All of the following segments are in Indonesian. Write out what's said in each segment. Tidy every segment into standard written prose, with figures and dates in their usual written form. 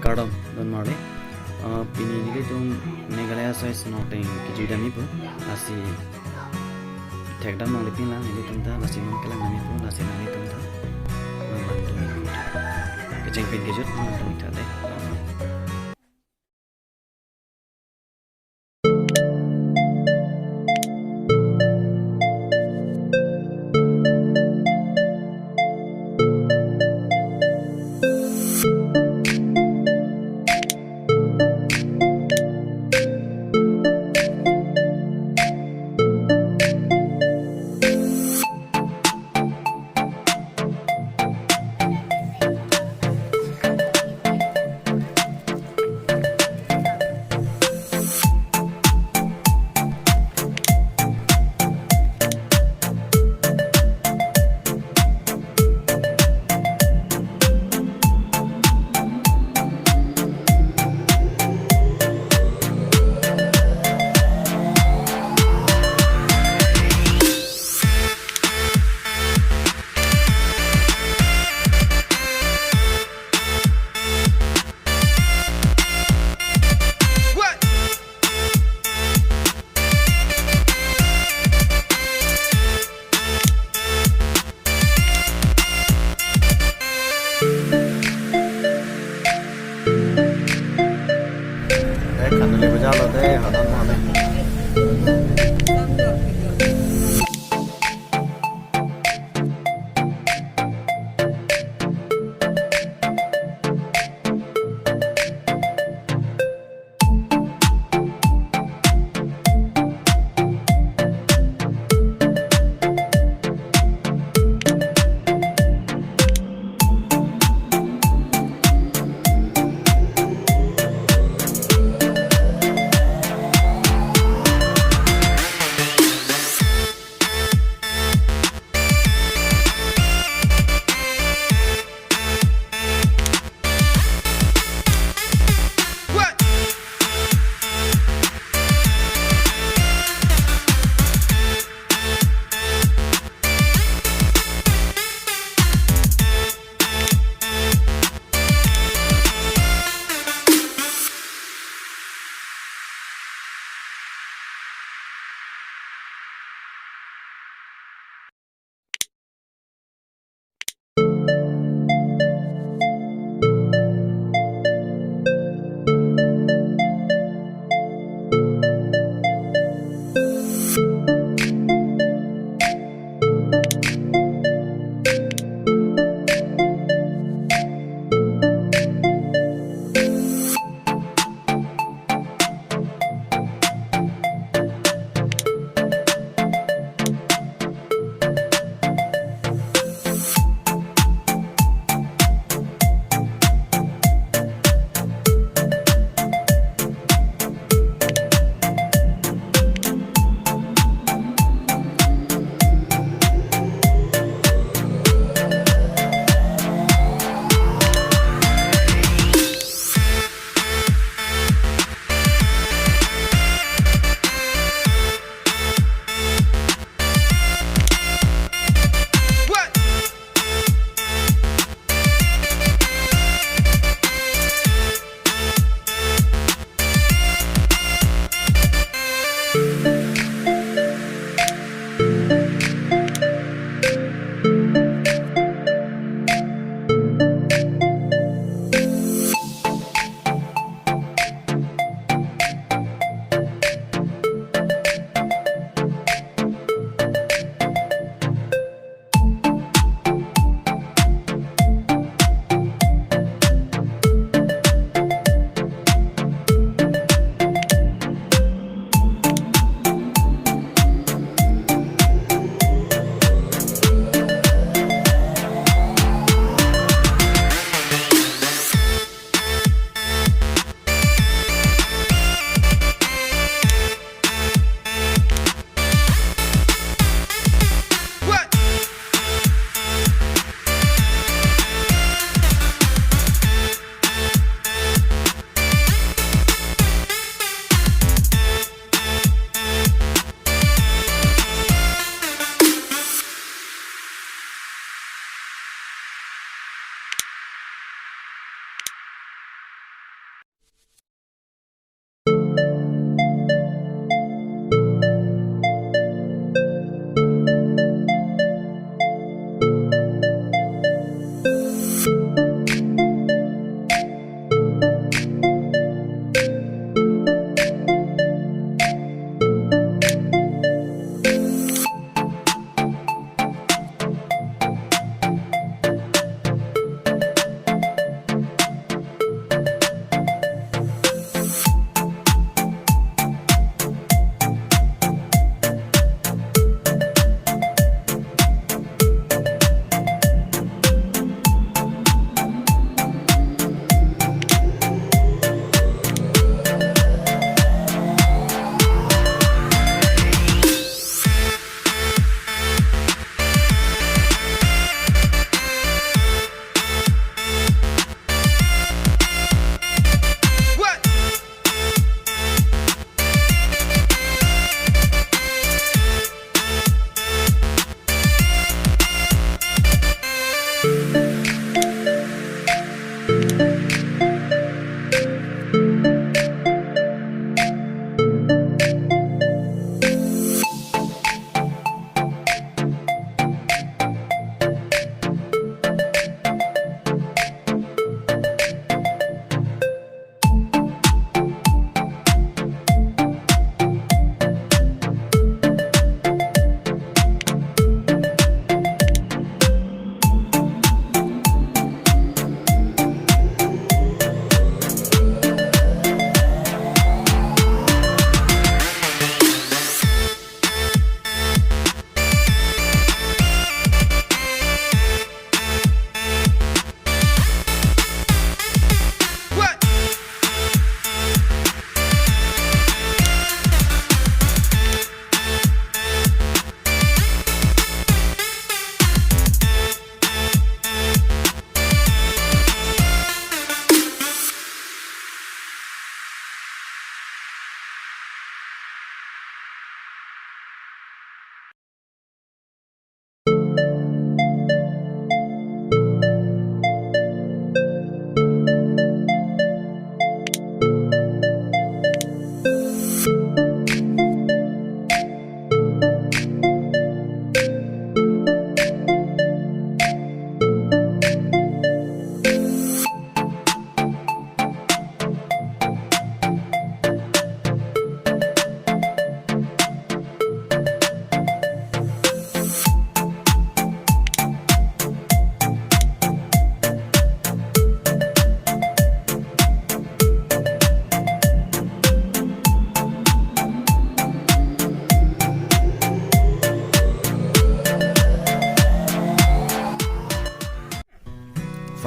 Cardon don Marley pinili tum Meghalaya size noting kijidami pu nasi tekda mong lipin lang ini tum ta nasi mong kelang nami pu nasi nami tum ta membantu keceng pin kejut membantu ta deh.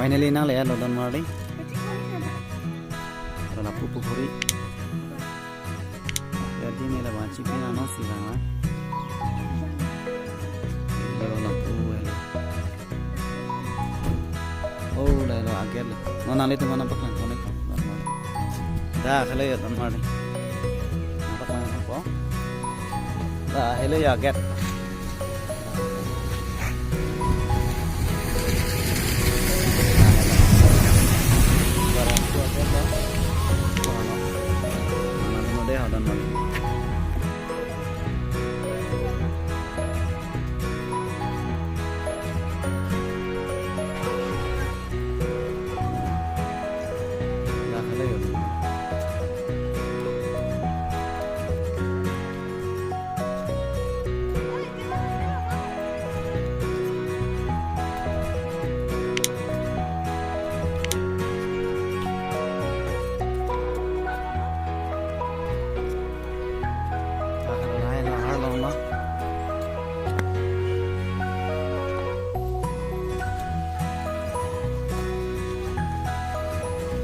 finally nang le lo don mari la pupu puri jadi ni la banci pina no si la lo la pu hello oh la lo agel no nang le tu mana paklan konek don mari da khale ya don mari paklan ko da hello ya get dan mali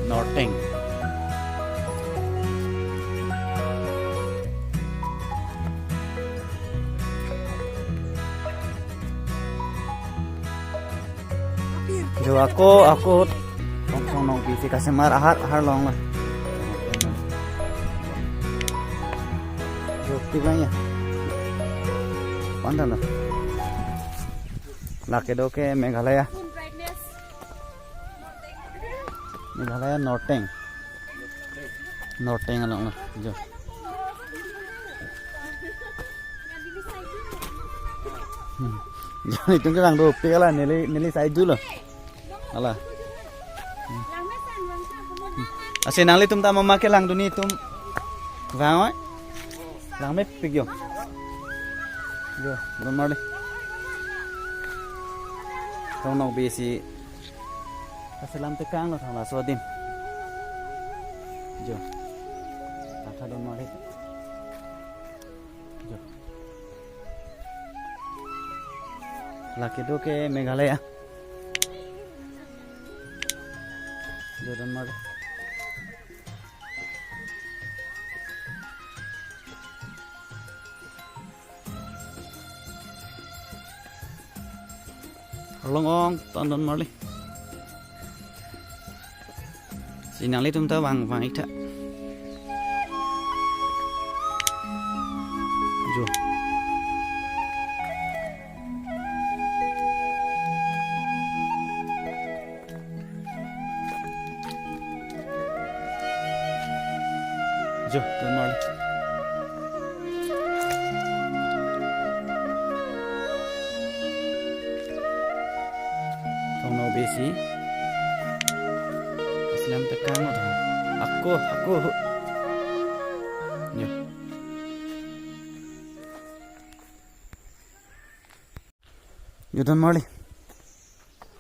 Norteng jo aku tong nong bisi kasih mar har long lah jo tiganya pandan lah lakedoke Meghalaya Norteng along lah jo jadi itu kan do pela nili sai dulu ala ase nang le tum ta mama ke lang duni tum vang lang me pigyo jo don mali tong no bisi Asalam tekang lah thangla so din jo tata don mari jo laki do ke Meghalaya jo don mari long ton don mari sinang le tum ta wang ik tha jo jo don mari tong no besi Islam tekan aku yo don mali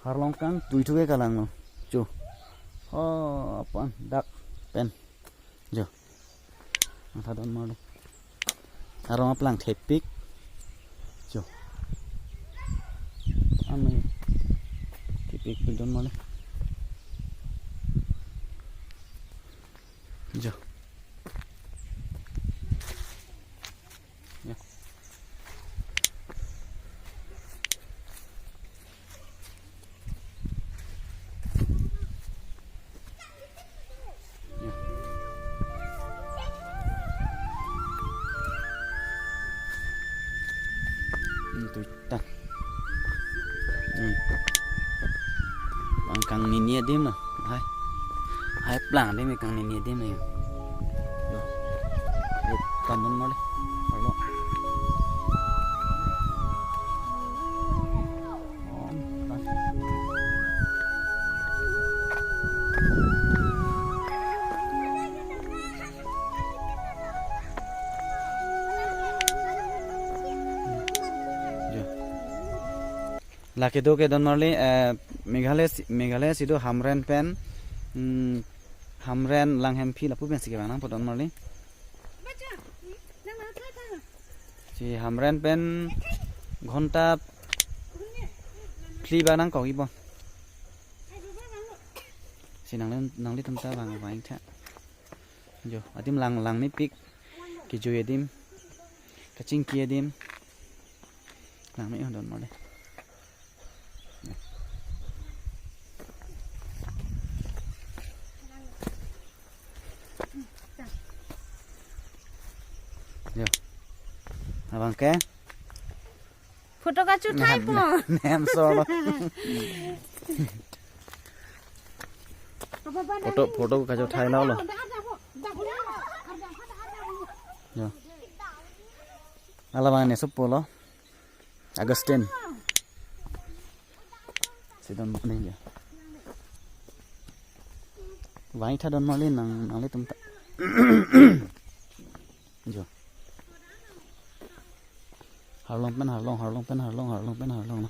harlong kan tuituge kalang no jo oh apan dak pen jo ata don mali arong aplang thepik jo ame thepik don mali jo ya itu tak bangkang ninia dim lah hai plang dim kang ninia dim lah kanan mali halo laki do ke don marli Meghalaya sido hamren pen hamren langhem phi lapu pen sikebang nang podon marli si hamren pen ঘন্টা ফ্লি বানাং কগিব si nang li tum ta bang bang tha jo adim lang ni pik ki ju edim kaching ki edim lang mai don mole jo abang ke photo का चुठाई पो nem solo photo का जो ठाई लाओ लो jo ala bang ne sup polo Agustin si don mak ne jo vai tha don mole nang le tum ta jo harlong pen harlong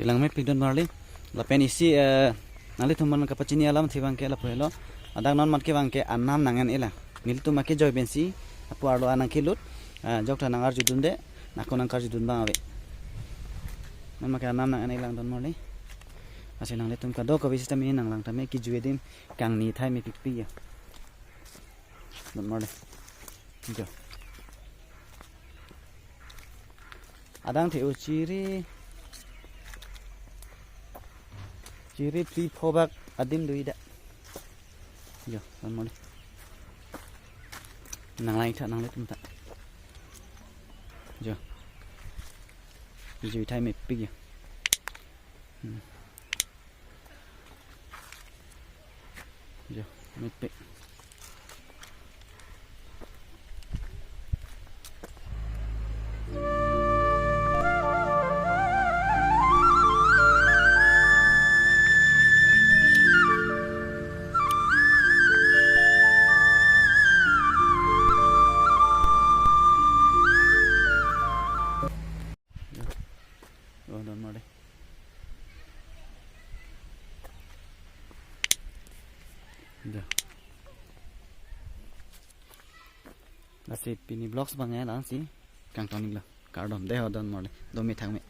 silang me pidon marli la pen isi nali thuman ka pachini alam thibang ke la phelo adang non man ke bang ke annam nangan ela nil tu make joy bensi apu arlo anang kilut jokta nangar judunde nakon angkar judun bang awe man make annam nangan elang don marli ase nang le tum ka do ka visita mi nang lang tame ki juedim kang ni thai me pikpi ya don marli jo adang the ciri pri phobak adim duida yo don mole nang lai tha nang le tum ta jo ji thai me pi yo jo me pi don mole jo nasi pini blocks bang ya lang si kang toning la cardom de hodon mole domi thangme